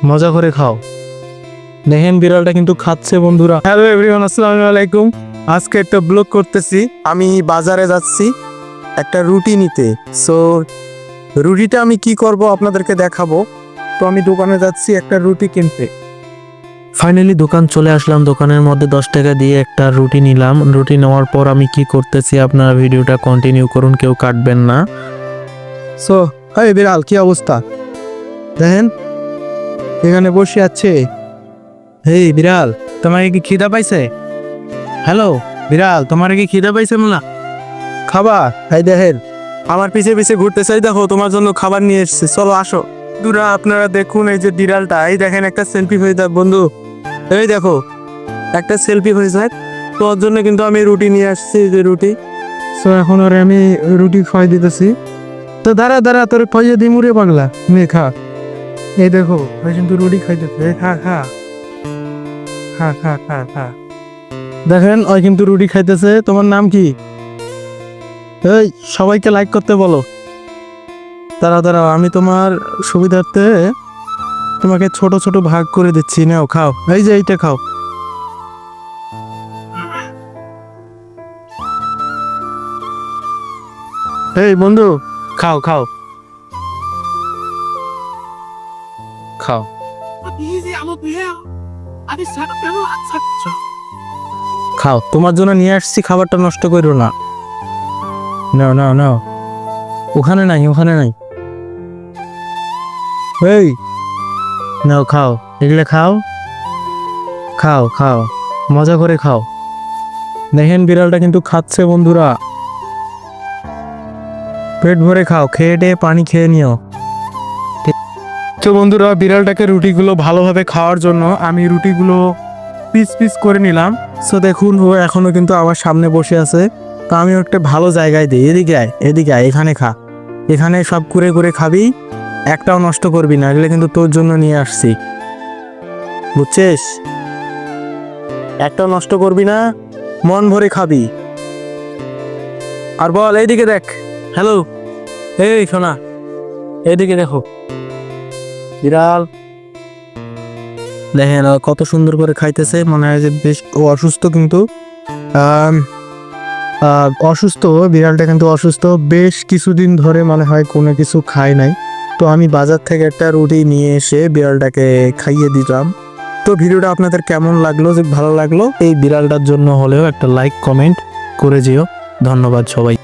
মজা করে খাও। দেখেন বিড়ালটা কিন্তু খাচ্ছে বন্ধুরা। হ্যালো এভরিওয়ান, আসসালামু আলাইকুম। আজকে একটা ব্লগ করতেছি। আমি বাজারে যাচ্ছি একটা রুটি নিতে। সো রুটিটা আমি কি করব আপনাদেরকে দেখাবো। তো আমি দোকানে যাচ্ছি একটা রুটি কিনতে। ফাইনালি দোকান চলে আসলাম। দোকানের মধ্যে 10 টাকা দিয়ে একটা রুটি নিলাম। রুটি নেওয়ার পর আমি কি করতেছি আপনারা ভিডিওটা কন্টিনিউ করুন, কেউ কাটবেন না। সো এই বিড়াল কি অবস্থা দেখেন, এখানে বসে আছে। হেই বিড়াল, তোমার কি খিদা পাইছে? হ্যালো বিড়াল, তোমার কি খিদা পাইছে? মোলা খাবার? এই দেখেন আমার পিছে পিছে ঘুরতে চাই, দেখো তোমার জন্য খাবার নিয়ে এসেছে, চলো আসো। বন্ধুরা আপনারা দেখুন এই যে বিড়ালটা, এই দেখেন একটা সেলফি হয়ে যাক বন্ধু। এই দেখো একটা সেলফি হয়ে যাক, তোর জন্য কিন্তু আমি রুটি নিয়ে আসছি, যে রুটি। সো এখন আর আমি রুটি খাওয়াই দিতেছি। তো দাঁড়া দাঁড়া, তোর খাইয়ে দিই মুড়ে পাগলা, নে খা। এই দেখো ওই কিন্তু রুটি খাইতেছে, খা খা খা খা খা খা। দেখেন ওই কিন্তু রুটি খাইতেছে। তোমার নাম কি? এই সবাইকে লাইক করতে বলো। দাঁড়াও দাঁড়াও, আমি তোমার সুবিধার্থে তোমাকে ছোট ছোট ভাগ করে দিচ্ছি, নাও খাও। এই যে এইটা খাও। এই বন্ধু খাও খাও খাও। খাও, তোমার জন্য নিয়ে আসছি, খাবারটা নষ্ট করো না। নাও নাও নাও, ওখানে নাই ওখানে নাই। এই নাও খাও, এগুলো খাও খাও খাও, মজা করে খাও। দেখেন বিড়ালটা কিন্তু খাচ্ছে বন্ধুরা। পেট ভরে খাও, খেয়ে টেয়ে পানি খেয়ে নিও। তো বন্ধুরা বিড়ালটাকে রুটিগুলো ভালোভাবে খাওয়ার জন্য আমি রুটিগুলো পিস পিস করে নিলাম। সো দেখুন ও এখনো কিন্তু আমার সামনে বসে আছে। তো আমি একটা ভালো জায়গায় দিই, এদিকে আয় এদিকে আয়, এখানে খা। এখানে সব করে করে খাবি, একটাও নষ্ট করবি না, এগুলো কিন্তু তোর জন্য নিয়ে আসছি, বুঝছিস? একটাও নষ্ট করবি না, মন ভরে খাবি। আর বল এইদিকে দেখ। হ্যালো এই শোনা, এইদিকে দেখো বিড়াল। দেখেন ও কত সুন্দর করে খাইতেছে, মনে হয় যে বেশ ও অসুস্থ, কিন্তু অসুস্থ বিড়ালটা কিন্তু অসুস্থ। বেশ কিছুদিন ধরে মনে হয় কোনো কিছু খায় নাই। তো আমি বাজার থেকে একটা রুটি নিয়ে এসে বিড়ালটাকে খাইয়ে দিলাম। তো ভিডিওটা আপনাদের কেমন লাগলো? যে ভালো লাগলো এই বিড়ালটার জন্য হলেও একটা লাইক কমেন্ট করে যেও। ধন্যবাদ সবাই।